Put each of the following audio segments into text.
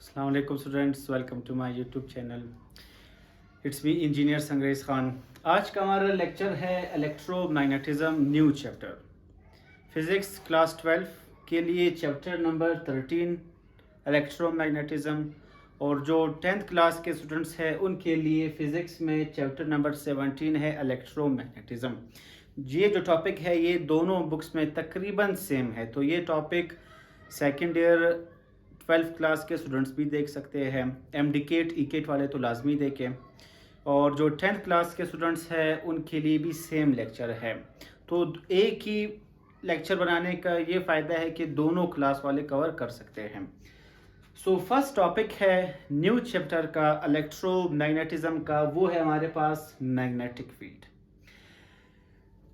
अस्सलाम वालेकुम students, welcome to my YouTube channel. It's me engineer Sangrez Khan. आज का हमारा लेक्चर है electromagnetism, new chapter, physics class 12 के लिए चैप्टर नंबर 13 इलेक्ट्रोमैग्नेटिज्म, और जो 10th क्लास के स्टूडेंट्स हैं उनके लिए फ़िज़िक्स में चैप्टर नंबर 17 है इलेक्ट्रोमैग्नेटिज्म। ये जो टॉपिक है ये दोनों बुक्स में तकरीबन सेम है, तो ये topic second year 12th class के स्टूडेंट्स भी देख सकते हैं। एमडीकेट ईकेट वाले तो लाजमी देखें, और जो 10th क्लास के स्टूडेंट्स हैं उनके लिए भी सेम लेक्चर है। तो एक ही लेक्चर बनाने का ये फ़ायदा है कि दोनों क्लास वाले कवर कर सकते हैं। सो फर्स्ट टॉपिक है न्यू चैप्टर का इलेक्ट्रोमैग्नेटिज्म का, वो है हमारे पास मैग्नेटिक फील्ड।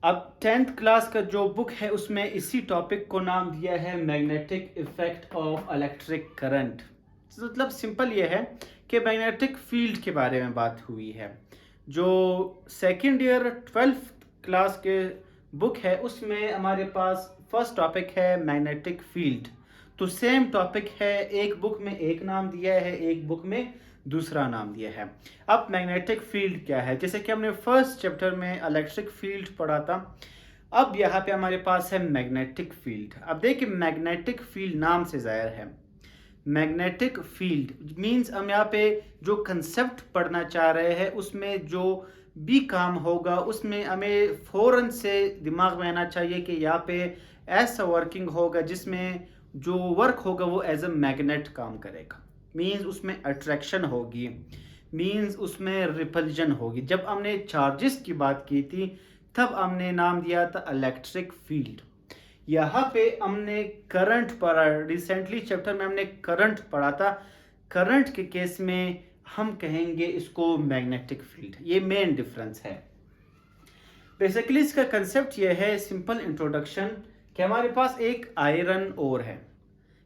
अब 10th क्लास का जो बुक है उसमें इसी टॉपिक को नाम दिया है magnetic effect of electric current. मतलब सिंपल ये है कि मैग्नेटिक फील्ड के बारे में बात हुई है। जो सेकेंड ईयर 12th क्लास के बुक है उसमें हमारे पास फर्स्ट टॉपिक है मैग्नेटिक फील्ड। तो सेम टॉपिक है, एक बुक में एक नाम दिया है, एक बुक में दूसरा नाम दिया है। अब मैग्नेटिक फील्ड क्या है, जैसे कि हमने फर्स्ट चैप्टर में इलेक्ट्रिक फील्ड पढ़ा था, अब यहाँ पे हमारे पास है मैग्नेटिक फील्ड। अब देखिए मैग्नेटिक फील्ड नाम से ज़ाहिर है, मैग्नेटिक फील्ड मींस हम यहाँ पे जो कंसेप्ट पढ़ना चाह रहे हैं उसमें जो भी काम होगा उसमें हमें फ़ौरन से दिमाग में आना चाहिए कि यहाँ पे ऐसा वर्किंग होगा जिसमें जो वर्क होगा वो एज अ मैग्नेट काम करेगा। मींस उसमें अट्रैक्शन होगी, मींस उसमें रिपल्जन होगी। जब हमने चार्जेस की बात की थी तब हमने नाम दिया था इलेक्ट्रिक फील्ड। यहाँ पे हमने करंट पढ़ा, रिसेंटली चैप्टर में हमने करंट पढ़ा था। करंट के केस में हम कहेंगे इसको मैग्नेटिक फील्ड। ये मेन डिफरेंस है। बेसिकली इसका कंसेप्ट ये है, सिंपल इंट्रोडक्शन, कि हमारे पास एक आयरन ओर है,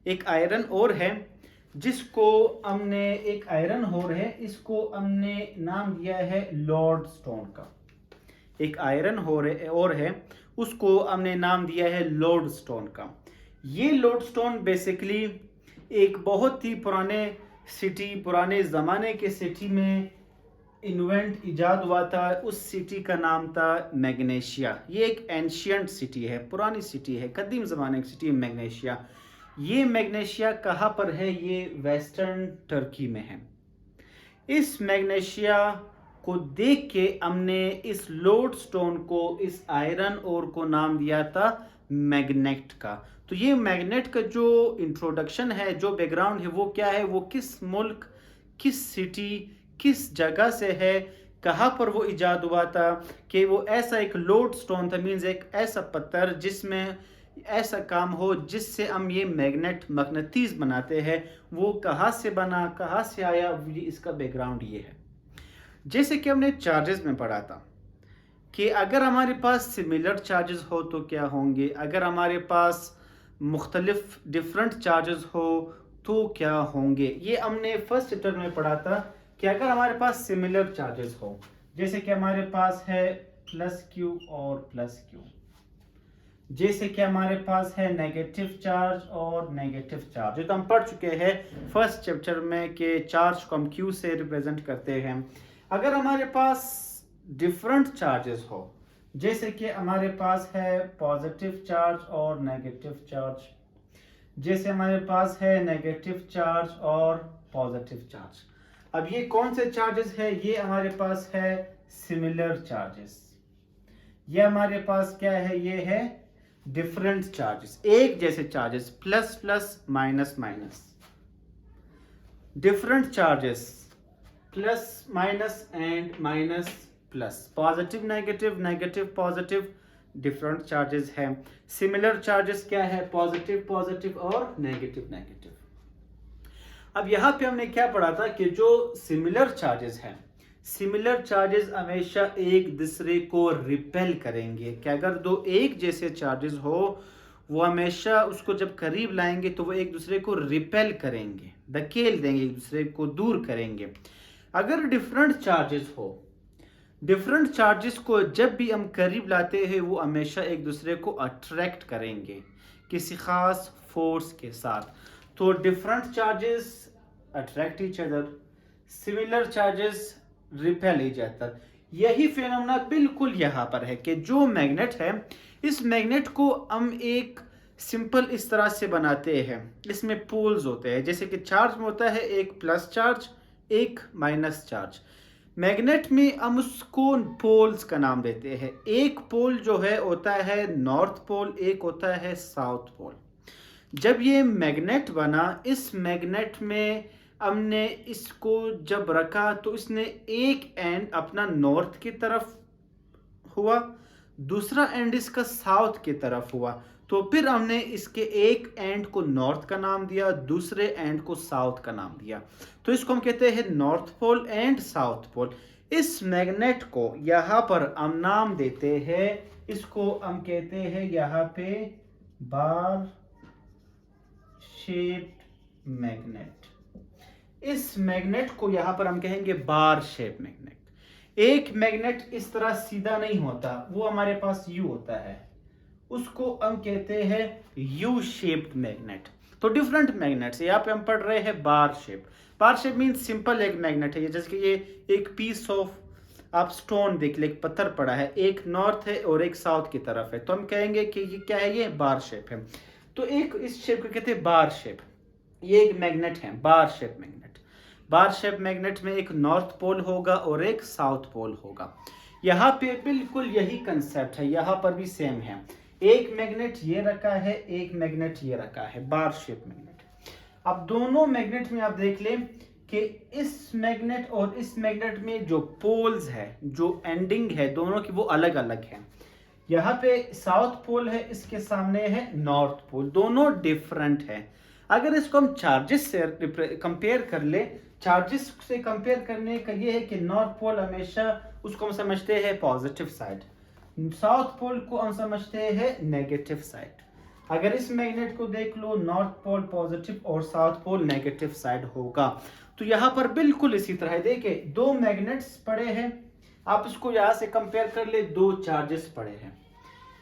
एक आयरन ओर है जिसको हमने, एक आयरन ओर है, इसको हमने नाम दिया है लोडस्टोन का। एक आयरन ओर है उसको हमने नाम दिया है लोडस्टोन का। ये लोडस्टोन बेसिकली एक बहुत ही पुराने सिटी, पुराने ज़माने के सिटी में इजाद हुआ था। उस सिटी का नाम था मैग्नेशिया। ये एक एंशियंट सिटी है, पुरानी सिटी है, कदीम ज़माने की सिटी है मैग्नेशिया। ये मैग्नेशिया कहाँ पर है? ये वेस्टर्न टर्की में है। इस मैग्नेशिया को देख के हमने इस लोडस्टोन को, इस आयरन ओर को नाम दिया था मैग्नेट का। तो ये मैग्नेट का जो इंट्रोडक्शन है, जो बैकग्राउंड है, वो क्या है, वो किस मुल्क, किस सिटी, किस जगह से है, कहाँ पर वो इजाद हुआ था, कि वो ऐसा एक लोडस्टोन था, मीन्स एक ऐसा पत्थर जिसमें ऐसा काम हो जिससे हम ये मैग्नेट, मकनतीस बनाते हैं, वो कहाँ से बना, कहाँ से आया, ये इसका बैकग्राउंड ये है। जैसे कि हमने चार्जेस में पढ़ा था कि अगर हमारे पास सिमिलर चार्जेस हो तो क्या होंगे, अगर हमारे पास मुख्तलिफ डिफरेंट चार्जेस हो तो क्या होंगे। ये हमने फर्स्ट चैप्टर में पढ़ा था कि अगर हमारे पास सिमिलर चार्जेस हो, जैसे कि हमारे पास है प्लस क्यू और प्लस क्यू, जैसे कि हमारे पास है नेगेटिव चार्ज और नेगेटिव चार्ज, जो तो हम पढ़ चुके हैं फर्स्ट चैप्टर में कि चार्ज को हम क्यू से रिप्रेजेंट करते हैं। अगर हमारे पास डिफरेंट चार्जेस हो, जैसे कि हमारे पास है पॉजिटिव चार्ज और नेगेटिव चार्ज, जैसे हमारे पास है नेगेटिव चार्ज और पॉजिटिव चार्ज। अब ये कौन से चार्जेस है? ये हमारे पास है सिमिलर चार्जेस। ये हमारे पास क्या है? ये है डिफरेंट चार्जेस, एक जैसे charges, plus plus minus minus. Different charges, plus minus and minus plus, positive negative, negative positive, different charges हैं। सिमिलर चार्जेस क्या है? पॉजिटिव पॉजिटिव और नेगेटिव नेगेटिव। अब यहाँ पे हमने क्या पढ़ा था कि जो सिमिलर चार्जेस हैं, सिमिलर चार्जेस हमेशा एक दूसरे को रिपेल करेंगे, कि अगर दो एक जैसे चार्जेस हो वो हमेशा उसको जब करीब लाएंगे तो वो एक दूसरे को रिपेल करेंगे, धकेल देंगे, एक दूसरे को दूर करेंगे। अगर डिफरेंट चार्जेस हो, डिफरेंट चार्जेस को जब भी हम करीब लाते हैं वो हमेशा एक दूसरे को अट्रैक्ट करेंगे किसी ख़ास फोर्स के साथ। तो different charges attract each other, similar charges repel each other. यही फिनोमेना बिल्कुल यहाँ पर है कि जो मैग्नेट है, इस मैग्नेट को हम एक सिंपल इस तरह से बनाते हैं, इसमें पोल्स होते हैं, जैसे कि चार्ज में होता है एक प्लस चार्ज एक माइनस चार्ज। मैग्नेट में हम उसको पोल्स का नाम देते हैं। एक पोल जो है होता है नॉर्थ पोल, एक होता है साउथ पोल। जब ये मैग्नेट बना, इस मैग्नेट में हमने इसको जब रखा तो इसने एक एंड अपना नॉर्थ की तरफ हुआ, दूसरा एंड इसका साउथ की तरफ हुआ। तो फिर हमने इसके एक एंड को नॉर्थ का नाम दिया, दूसरे एंड को साउथ का नाम दिया। तो इसको हम कहते हैं north pole and south pole. इस मैग्नेट को यहाँ पर हम नाम देते हैं, इसको हम कहते हैं यहाँ पे बार शेप्ड मैग्नेट। इस मैग्नेट को यहां पर हम कहेंगे बार शेप मैग्नेट। एक मैग्नेट इस तरह सीधा नहीं होता, वो हमारे पास यू होता है, उसको हम कहते हैं यू शेप्ड मैग्नेट। तो डिफरेंट मैग्नेट्स यहाँ पे हम पढ़ रहे हैं बार शेप। बार शेप मीन्स सिंपल एक मैग्नेट है, जैसे कि ये एक पीस ऑफ आप स्टोन देख ले, एक पत्थर पड़ा है, एक नॉर्थ है और एक साउथ की तरफ है, तो हम कहेंगे कि ये क्या है, ये बार शेप है। तो एक इस शेप को कहते हैं बार शेप। ये एक मैग्नेट है बार शेप मैग्नेट। बार शेप मैग्नेट में एक नॉर्थ पोल होगा और एक साउथ पोल होगा। यहाँ पे बिल्कुल यही कंसेप्ट है, यहाँ पर भी सेम है। एक मैग्नेट ये रखा है, एक मैग्नेट ये रखा है, बार शेप मैग्नेट। अब दोनों मैग्नेट में आप देख लें कि इस मैग्नेट और इस मैग्नेट में जो पोल्स है, जो एंडिंग है दोनों की, वो अलग अलग है। यहाँ पे साउथ पोल है, इसके सामने है नॉर्थ पोल, दोनों डिफरेंट है। अगर इसको हम चार्जेस से कंपेयर कर ले, चार्जेस से कंपेयर करने का ये है कि नॉर्थ पोल हमेशा उसको हम समझते हैं पॉजिटिव साइड, साउथ पोल को हम समझते हैं नेगेटिव साइड। अगर इस मैग्नेट को देख लो, नॉर्थ पोल पॉजिटिव और साउथ पोल नेगेटिव साइड होगा। तो यहाँ पर बिल्कुल इसी तरह है। देखिए दो मैग्नेट्स पड़े हैं, आप इसको यहाँ से कंपेयर कर ले, दो चार्जेस पड़े हैं।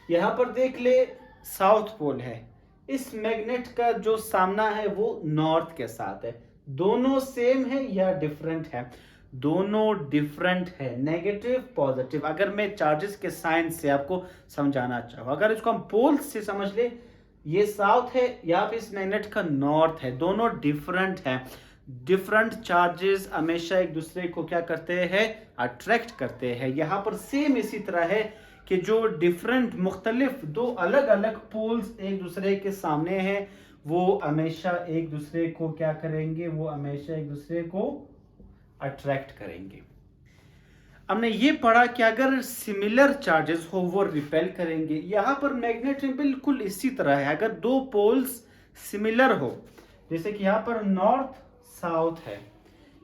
यहाँ पर देख ले साउथ पोल है, इस मैग्नेट का जो सामना है वो नॉर्थ के साथ है। दोनों सेम है या डिफरेंट है? दोनों डिफरेंट है, नेगेटिव पॉजिटिव। अगर मैं चार्जेस के साइन से आपको समझाना चाहूँ, अगर इसको हम पोल्स से समझ ले, ये साउथ है, यहाँ पे इस मैग्नेट का नॉर्थ है, दोनों डिफरेंट है। डिफरेंट चार्जेस हमेशा एक दूसरे को क्या करते हैं, अट्रैक्ट करते हैं। यहाँ पर सेम इसी तरह है कि जो डिफरेंट मुख्तलिफ दो अलग अलग पोल्स एक दूसरे के सामने हैं, वो हमेशा एक दूसरे को क्या करेंगे, वो हमेशा एक दूसरे को अट्रैक्ट करेंगे। हमने ये पढ़ा कि अगर सिमिलर चार्जेस हो वो रिपेल करेंगे। यहाँ पर मैग्नेट में बिल्कुल इसी तरह है। अगर दो पोल्स सिमिलर हो, जैसे कि यहाँ पर नॉर्थ साउथ है,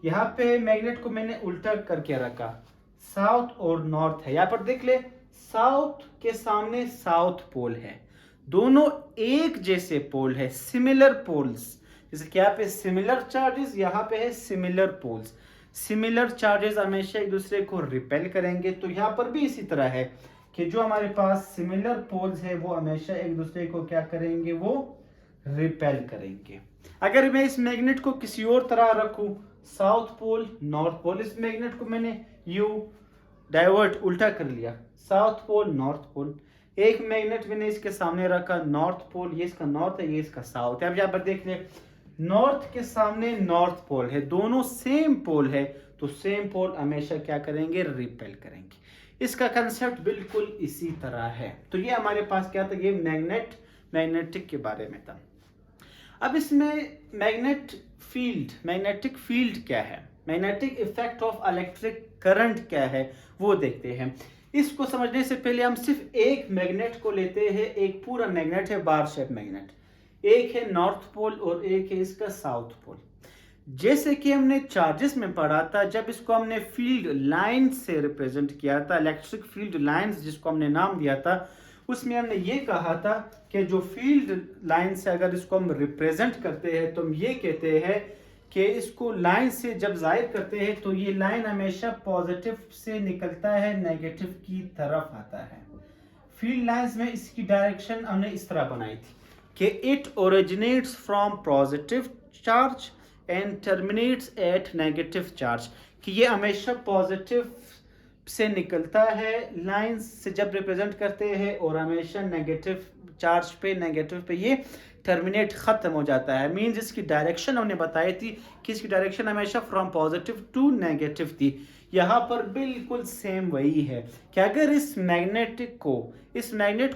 यहाँ पे मैग्नेट को मैंने उल्टा करके रखा, साउथ और नॉर्थ है। यहाँ पर देख ले, साउथ के सामने साउथ पोल है, दोनों एक जैसे पोल है, सिमिलर पोल्स। जैसे कि यहाँ पे सिमिलर चार्जेस, यहाँ पे है सिमिलर पोल्स। सिमिलर चार्जेस हमेशा एक दूसरे को रिपेल करेंगे। तो यहाँ पर भी इसी तरह है कि जो हमारे पास सिमिलर पोल्स है वो हमेशा एक दूसरे को क्या करेंगे, वो रिपेल करेंगे। अगर मैं इस मैग्नेट को किसी और तरह रखूं, साउथ पोल नॉर्थ पोल, इस मैग्नेट को मैंने यू डाइवर्ट उल्टा कर लिया, साउथ पोल नॉर्थ पोल। एक मैग्नेट मैंने इसके सामने रखा, नॉर्थ पोल, ये इसका नॉर्थ है, ये इसका साउथ है। अब यहाँ पर देख ले, नॉर्थ के सामने नॉर्थ पोल है, दोनों सेम पोल है, तो सेम पोल हमेशा क्या करेंगे, रिपेल करेंगे। इसका कंसेप्ट बिल्कुल इसी तरह है। तो ये हमारे पास क्या था, ये मैग्नेटिक के बारे में था। अब इसमें मैग्नेटिक फील्ड क्या है, magnetic effect of electric current क्या है, वो देखते हैं। इसको समझने से पहले हम सिर्फ एक मैग्नेट को लेते हैं। एक पूरा मैग्नेट है बार शेप मैग्नेट, एक है नॉर्थ पोल और एक है इसका साउथ पोल। जैसे कि हमने चार्जेस में पढ़ा था, जब इसको हमने फील्ड लाइन से रिप्रेजेंट किया था, इलेक्ट्रिक फील्ड लाइंस जिसको हमने नाम दिया था, उसमें हमने ये कहा था कि जो फील्ड लाइन से अगर इसको हम रिप्रेजेंट करते हैं तो हम ये कहते हैं कि इसको लाइन से जब जाहिर करते हैं तो ये लाइन हमेशा पॉजिटिव से निकलता है, नेगेटिव की तरफ आता है। फील्ड लाइंस में इसकी डायरेक्शन हमने इस तरह बनाई थी कि it originates from positive charge and terminates eight negative charge, कि ये हमेशा पॉजिटिव से निकलता है लाइन से जब रिप्रेजेंट करते हैं, और हमेशा नेगेटिव चार्ज पे, नेगेटिव पे ये टर्मिनेट ख़त्म हो जाता है। मीन्स इसकी डायरेक्शन हमने बताई थी कि इसकी डायरेक्शन हमेशा फ्रॉम पॉजिटिव टू नेगेटिव थी। यहाँ पर बिल्कुल सेम वही है कि अगर इस मैग्नेट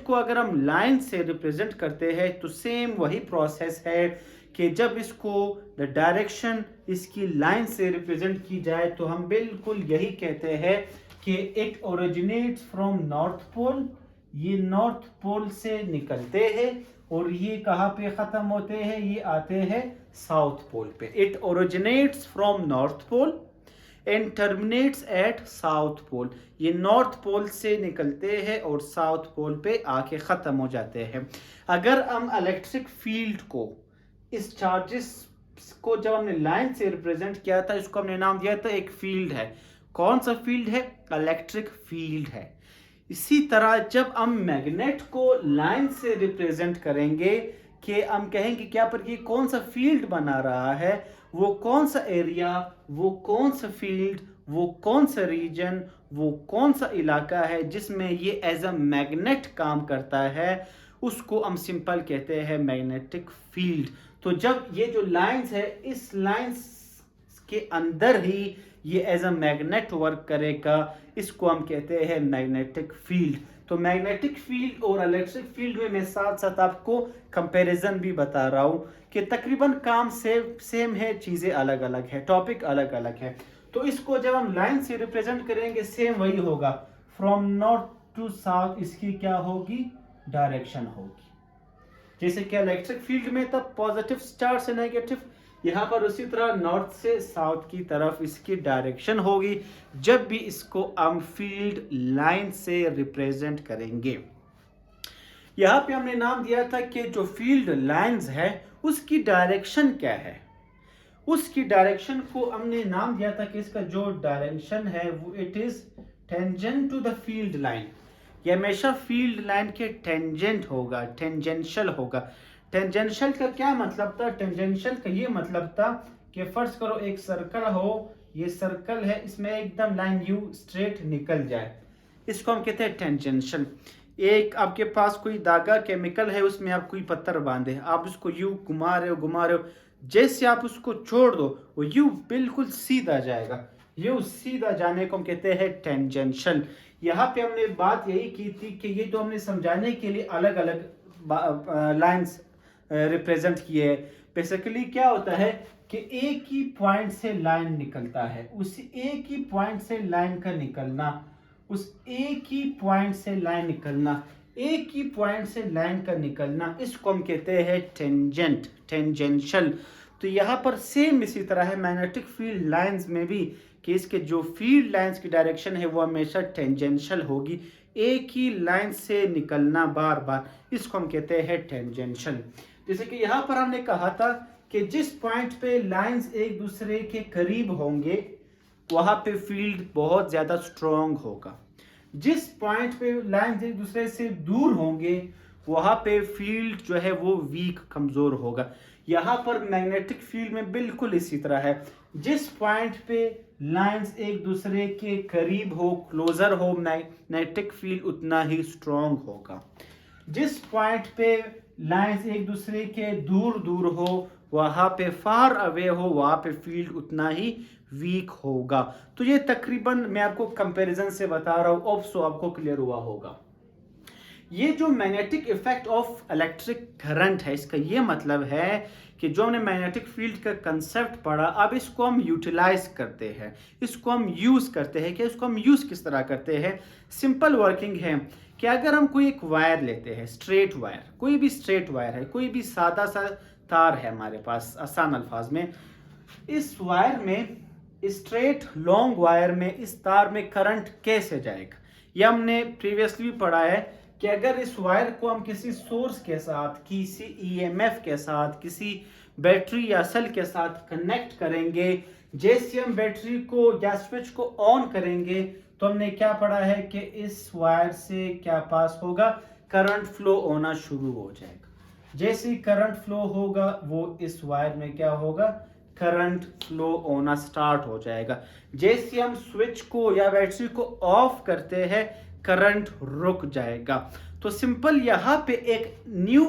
को अगर हम लाइन से रिप्रेजेंट करते हैं तो सेम वही प्रोसेस है कि जब इसको डायरेक्शन इसकी लाइन से रिप्रेजेंट की जाए तो हम बिल्कुल यही कहते हैं कि it originates from north pole, ये नॉर्थ पोल से निकलते हैं और ये कहाँ पे ख़त्म होते हैं, ये आते हैं साउथ पोल पे। It originates from north pole and terminates at south pole, ये नॉर्थ पोल से निकलते हैं और साउथ पोल पे आके ख़त्म हो जाते हैं। अगर हम इलेक्ट्रिक फील्ड को, इस चार्जेस को जब हमने लाइन से रिप्रेजेंट किया था, इसको हमने नाम दिया था एक फील्ड है। कौन सा फील्ड है? इलेक्ट्रिक फील्ड है। इसी तरह जब हम मैग्नेट को लाइन से रिप्रेजेंट करेंगे कि हम कहेंगे क्या पर ये कौन सा फील्ड बना रहा है, वो कौन सा एरिया, वो कौन सा फील्ड, वो कौन सा रीजन, वो कौन सा इलाका है जिसमें ये एज अ मैग्नेट काम करता है, उसको हम सिंपल कहते हैं मैग्नेटिक फील्ड। तो जब ये जो लाइंस है, इस लाइंस के अंदर ही ये एज अ मैग्नेट वर्क करेगा, इसको हम कहते हैं मैग्नेटिक फील्ड। तो मैग्नेटिक फील्ड और इलेक्ट्रिक फील्ड में मैं साथ साथ आपको कंपैरिजन भी बता रहा हूँ कि तकरीबन काम सेम है, चीज़ें अलग अलग है, टॉपिक अलग अलग है। तो इसको जब हम लाइन से रिप्रेजेंट करेंगे सेम वही होगा, फ्रॉम नॉर्थ टू साउथ इसकी क्या होगी, डायरेक्शन होगी। जैसे कि इलेक्ट्रिक फील्ड में तब पॉजिटिव चार्ज से नेगेटिव, यहाँ पर उसी तरह नॉर्थ से साउथ की तरफ इसकी डायरेक्शन होगी जब भी इसको हम फील्ड लाइन से रिप्रेजेंट करेंगे। यहाँ पे हमने नाम दिया था कि जो फील्ड लाइंस है उसकी डायरेक्शन क्या है। उसकी डायरेक्शन को हमने नाम दिया था कि इसका जो डायरेक्शन है वो it is tangent to the field line. ये हमेशा फील्ड लाइन के टेंजेंट होगा, टेंजेंशियल होगा। टेंजेंशियल का क्या मतलब था? टेंजेंशियल का ये मतलब था कि फर्ज करो एक सर्कल हो, ये सर्कल है, इसमें एकदम लाइन यू स्ट्रेट निकल जाए, इसको हम कहते हैं टेंजेंशियल। एक आपके पास कोई धागा केमिकल है, उसमें आप कोई पत्थर बांधे, आप उसको यू घुमा रहे हो, जैसे आप उसको छोड़ दो वो यू बिल्कुल सीधा जाएगा, यू सीधा जाने को हम कहते हैं टेंजेंशियल। यहाँ पे हमने बात यही की थी कि ये जो हमने समझाने के लिए अलग अलग लाइंस रिप्रेजेंट किए हैं। बेसिकली क्या होता है कि एक ही पॉइंट से लाइन निकलता है, उस एक ही पॉइंट से लाइन का निकलना, उस एक ही पॉइंट से लाइन निकलना, एक ही पॉइंट से लाइन का निकलना, इसको हम कहते हैं टेंजेंट, टेंजेंशियल। तो यहाँ पर सेम इसी तरह है मैग्नेटिक फील्ड लाइंस में भी कि इसके जो फील्ड लाइंस की डायरेक्शन है वो हमेशा टेंजेंशियल होगी, एक ही लाइन से निकलना बार बार, इसको हम कहते हैं टेंजेंशियल। जैसे कि यहाँ पर हमने कहा था कि जिस पॉइंट पे लाइंस एक दूसरे के करीब होंगे वहां पे फील्ड बहुत ज्यादा स्ट्रॉन्ग होगा, जिस पॉइंट पे लाइंस एक दूसरे से दूर होंगे वहां पे फील्ड जो है वो वीक, कमजोर होगा। यहाँ पर मैग्नेटिक फील्ड में बिल्कुल इसी तरह है, जिस पॉइंट पे लाइंस एक दूसरे के करीब हो, क्लोजर हो, मैग्नेटिक फील्ड उतना ही स्ट्रॉन्ग होगा। जिस पॉइंट पे लाइंस एक दूसरे के दूर दूर हो, वहां पे फार अवे हो, वहां पे फील्ड उतना ही वीक होगा। तो ये तकरीबन मैं आपको कंपैरिजन से बता रहा हूं, ऑफ सो आपको क्लियर हुआ होगा। ये जो magnetic effect of electric current है, इसका ये मतलब है कि जो हमने मैग्नेटिक फील्ड का कंसेप्ट पढ़ा, अब इसको हम यूटिलाइज करते हैं, इसको हम यूज करते हैं। कि इसको हम यूज किस तरह करते हैं? सिंपल वर्किंग है कि अगर हम कोई एक वायर लेते हैं, स्ट्रेट वायर, कोई भी स्ट्रेट वायर है, कोई भी सादा सा तार है हमारे पास, आसान अल्फाज में, इस वायर में, स्ट्रेट लॉन्ग वायर में, इस तार में करंट कैसे जाएगा? यह हमने प्रीवियसली पढ़ा है कि अगर इस वायर को हम किसी सोर्स के साथ, किसी ईएमएफ के साथ, किसी बैटरी या सेल के साथ कनेक्ट करेंगे, जैसे हम बैटरी को या स्विच को ऑन करेंगे तो हमने क्या पढ़ा है कि इस वायर से क्या पास होगा, करंट फ्लो होना शुरू हो जाएगा। जैसे ही करंट फ्लो होगा वो इस वायर में क्या होगा, करंट फ्लो होना स्टार्ट हो जाएगा। जैसे हम स्विच को या बैटरी को ऑफ करते हैं करंट रुक जाएगा। तो सिंपल यहाँ पे एक न्यू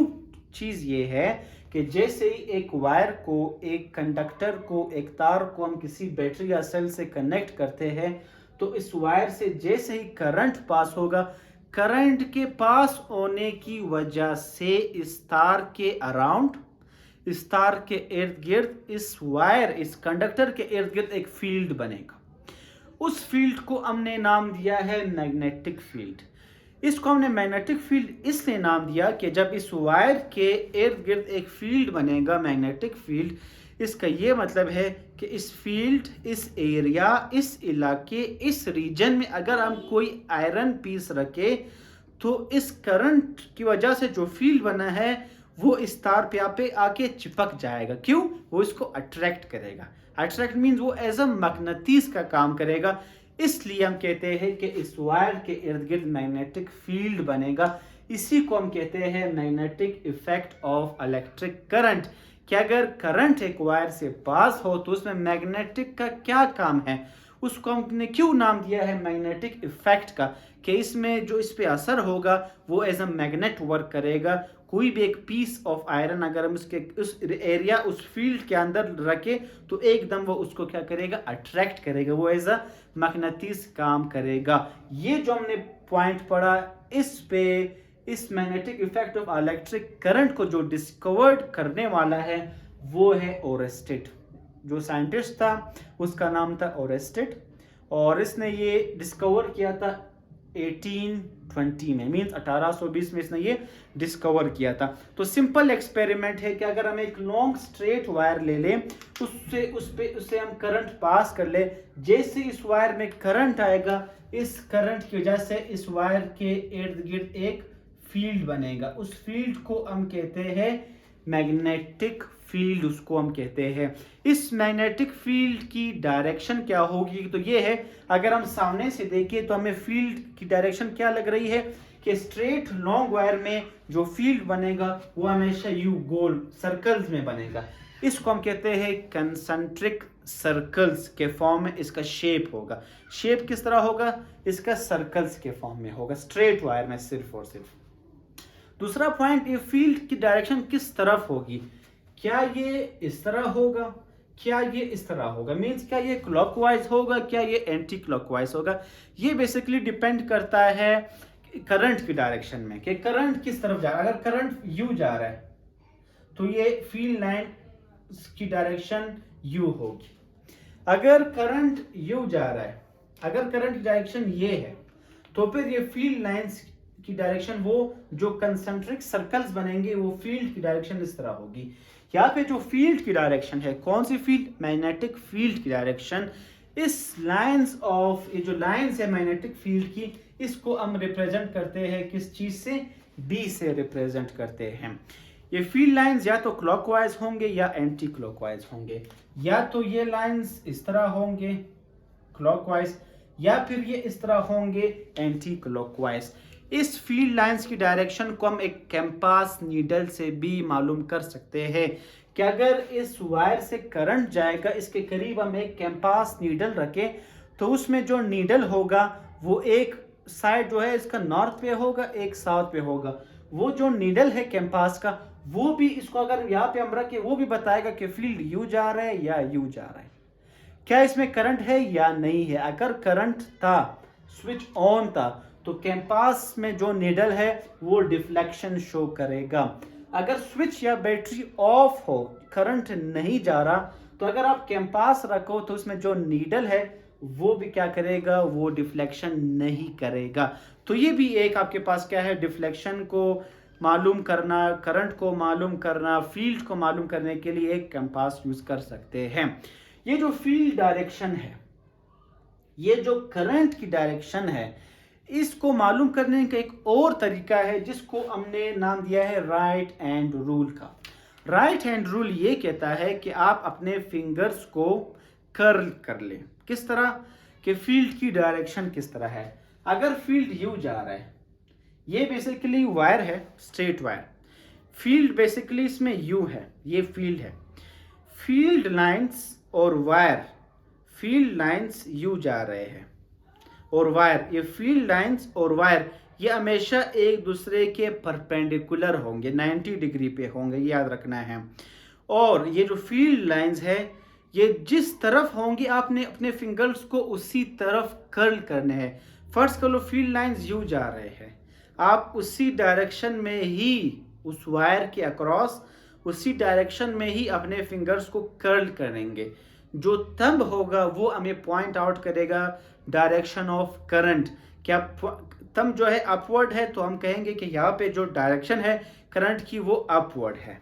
चीज ये है कि जैसे ही एक वायर को, एक कंडक्टर को, एक तार को हम किसी बैटरी या सेल से कनेक्ट करते हैं तो इस वायर से जैसे ही करंट पास होगा, करंट के पास होने की वजह से इस तार के अराउंड, इस तार के इर्द गिर्द, इस वायर, इस कंडक्टर के इर्द गिर्द एक फील्ड बनेगा। उस फील्ड को हमने नाम दिया है मैग्नेटिक फील्ड। इसको हमने मैग्नेटिक फील्ड इसलिए नाम दिया कि जब इस वायर के इर्द गिर्द एक फील्ड बनेगा, मैग्नेटिक फील्ड, इसका ये मतलब है कि इस फील्ड, इस एरिया, इस इलाके, इस रीजन में अगर हम कोई आयरन पीस रखे तो इस करंट की वजह से जो फील्ड बना है वो इस तार पे आके चिपक जाएगा। क्यों? वो इसको अट्रैक्ट करेगा। अट्रैक्ट मीन्स वो एज अ मकनतीस का काम करेगा। इसलिए हम कहते हैं कि इस वायर के इर्द गिर्द मैग्नेटिक फील्ड बनेगा। इसी को हम कहते हैं magnetic effect of electric current. कि अगर करंट एक वायर से पास हो तो उसमें मैग्नेटिक का क्या काम है, उसको हमने क्यों नाम दिया है मैग्नेटिक इफेक्ट का, कि इसमें जो इस पे असर होगा वो एज अ मैग्नेट वर्क करेगा। कोई भी एक पीस ऑफ आयरन अगर हम उसके उस एरिया, उस फील्ड के अंदर रखे तो एकदम वो उसको क्या करेगा, अट्रैक्ट करेगा, वो एज अ मैग्नेटिस काम करेगा। ये जो हमने पॉइंट पढ़ा, इस पे इस magnetic effect of electric current को जो डिस्कवर्ड करने वाला है वो है ओरेस्टेड। जो साइंटिस्ट था उसका नाम था ओरेस्टेड और इसने ये डिस्कवर किया था 1820 में, मींस 1820 में इसने ये डिस्कवर किया था। तो सिंपल एक्सपेरिमेंट है कि अगर हम एक लॉन्ग स्ट्रेट वायर ले लें, उससे हम करंट पास कर ले, जैसे इस वायर में करंट आएगा, इस करंट की वजह से इस वायर के इर्द गिर्द एक फील्ड बनेगा। उस फील्ड को हम कहते हैं मैग्नेटिक फील्ड, उसको हम कहते हैं। इस मैग्नेटिक फील्ड की डायरेक्शन क्या होगी, तो ये है, अगर हम सामने से देखें तो हमें फील्ड की डायरेक्शन क्या लग रही है कि स्ट्रेट लॉन्ग वायर में जो फील्ड बनेगा वो हमेशा यू गोल सर्कल्स में बनेगा। इसको हम कहते हैं कंसेंट्रिक सर्कल्स के फॉर्म में इसका शेप होगा। शेप किस तरह होगा, इसका सर्कल्स के फॉर्म में होगा, स्ट्रेट वायर में सिर्फ और सिर्फ। दूसरा पॉइंट, ये फील्ड की डायरेक्शन किस तरफ होगी, क्या ये इस तरह होगा, क्या ये इस तरह होगा, मींस क्या ये क्लॉकवाइज होगा, क्या ये एंटी क्लॉकवाइज होगा। ये बेसिकली डिपेंड करता है करंट की डायरेक्शन में कि करंट किस तरफ जा रहा है। अगर करंट यू जा रहा है तो ये फील्ड लाइन की डायरेक्शन यू होगी। अगर करंट यू जा रहा है, अगर करंट की डायरेक्शन ये है तो फिर ये फील्ड लाइंस की डायरेक्शन, वो जो कंसेंट्रिक सर्कल्स बनेंगे वो फील्ड की डायरेक्शन इस तरह होगी। यहाँ पे जो फील्ड की डायरेक्शन है, कौन सी फील्ड, मैग्नेटिक फील्ड की डायरेक्शन, इस लाइंस ऑफ, ये जो लाइंस है मैग्नेटिक फील्ड की, इसको हम रिप्रेजेंट करते हैं किस चीज से, बी से रिप्रेजेंट करते हैं। ये फील्ड लाइंस या तो क्लॉकवाइज होंगे या एंटी क्लॉकवाइज होंगे, या तो ये लाइंस इस तरह होंगे क्लॉकवाइज, या फिर ये इस तरह होंगे एंटी क्लॉकवाइज। इस फील्ड लाइंस की डायरेक्शन को हम एक कैंपास नीडल से भी मालूम कर सकते हैं कि अगर इस वायर से करंट जाएगा, इसके करीब हम एक कैंपास नीडल रखें तो उसमें जो नीडल होगा वो एक साइड जो है इसका नॉर्थ पे होगा, एक साउथ पे होगा। वो जो नीडल है कैंपास का, वो भी इसको अगर यहाँ पे हम रखें वो भी बताएगा कि फील्ड यू जा रहा है या यू जा रहा है, क्या इसमें करंट है या नहीं है। अगर करंट था, स्विच ऑन था, तो कैंपास में जो नीडल है वो डिफ्लेक्शन शो करेगा। अगर स्विच या बैटरी ऑफ हो, करंट नहीं जा रहा, तो अगर आप कैंपास रखो तो उसमें जो नीडल है वो भी क्या करेगा, वो डिफ्लेक्शन नहीं करेगा। तो ये भी एक आपके पास क्या है, डिफ्लेक्शन को मालूम करना, करंट को मालूम करना, फील्ड को मालूम करने के लिए एक कैंपास यूज कर सकते हैं। ये जो फील्ड डायरेक्शन है, ये जो करंट की डायरेक्शन है, इसको मालूम करने का एक और तरीका है जिसको हमने नाम दिया है राइट हैंड रूल का। राइट हैंड रूल ये कहता है कि आप अपने फिंगर्स को कर्ल कर लें। किस तरह कि फील्ड की डायरेक्शन किस तरह है। अगर फील्ड यू जा रहा है, ये बेसिकली वायर है, स्ट्रेट वायर, फील्ड बेसिकली इसमें यू है, ये फील्ड है। फील्ड लाइंस और वायर, फील्ड लाइंस यूं जा रहे हैं और वायर, ये फील्ड लाइंस और वायर ये हमेशा एक दूसरे के परपेंडिकुलर होंगे, 90 डिग्री पे होंगे, याद रखना है। और ये जो फील्ड लाइंस है ये जिस तरफ होंगी आपने अपने फिंगर्स को उसी तरफ कर्ल करने हैं। फर्स्ट कर लो फील्ड लाइंस यूं जा रहे हैं, आप उसी डायरेक्शन में ही उस वायर के अक्रॉस उसी डायरेक्शन में ही अपने फिंगर्स को कर्ल करेंगे। जो थंब होगा वो हमें पॉइंट आउट करेगा डायरेक्शन ऑफ करंट। क्या थंब जो है अपवर्ड है तो हम कहेंगे कि यहाँ पे जो डायरेक्शन है करंट की वो अपवर्ड है,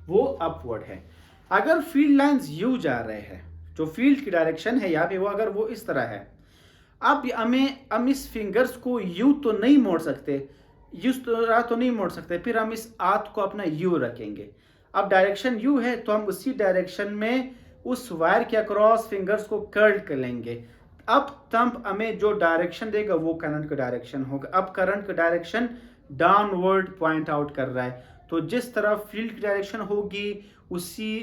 वो अपवर्ड है। अगर फील्ड लाइंस यू जा रहे हैं, जो फील्ड की डायरेक्शन है यहाँ पे वो अगर वो इस तरह है, अब हम इस फिंगर्स को यू तो नहीं मोड़ सकते, इस तरह तो नहीं मोड़ सकते, फिर हम इस हाथ को अपना यू रखेंगे। अब डायरेक्शन यू है तो हम उसी डायरेक्शन में उस वायर के अक्रॉस फिंगर्स को कर्ल कर लेंगे। अब थंब हमें जो डायरेक्शन देगा वो करंट का डायरेक्शन होगा। अब करंट का डायरेक्शन डाउनवर्ड पॉइंट आउट कर रहा है, तो जिस तरफ फील्ड की डायरेक्शन होगी उसी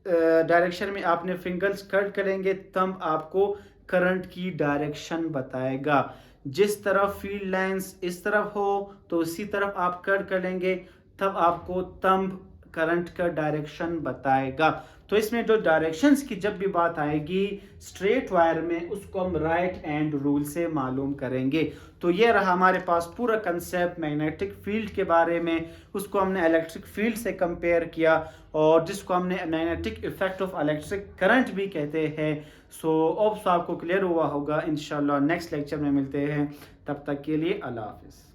डायरेक्शन में आपने फिंगर्स कर्ल करेंगे, थंब आपको करंट की डायरेक्शन बताएगा। जिस तरफ फील्ड लाइंस इस तरफ हो तो उसी तरफ आप कर्ल करेंगे, तब आपको थंब करंट का डायरेक्शन बताएगा। तो इसमें जो डायरेक्शंस की जब भी बात आएगी स्ट्रेट वायर में, उसको हम राइट हैंड रूल से मालूम करेंगे। तो ये रहा हमारे पास पूरा कंसेप्ट मैग्नेटिक फील्ड के बारे में। उसको हमने इलेक्ट्रिक फील्ड से कंपेयर किया और जिसको हमने magnetic effect of electric current भी कहते हैं। सो अब आपको क्लियर हुआ होगा। इंशाल्लाह नेक्स्ट लेक्चर में मिलते हैं, तब तक के लिए अल्लाह हाफिज़।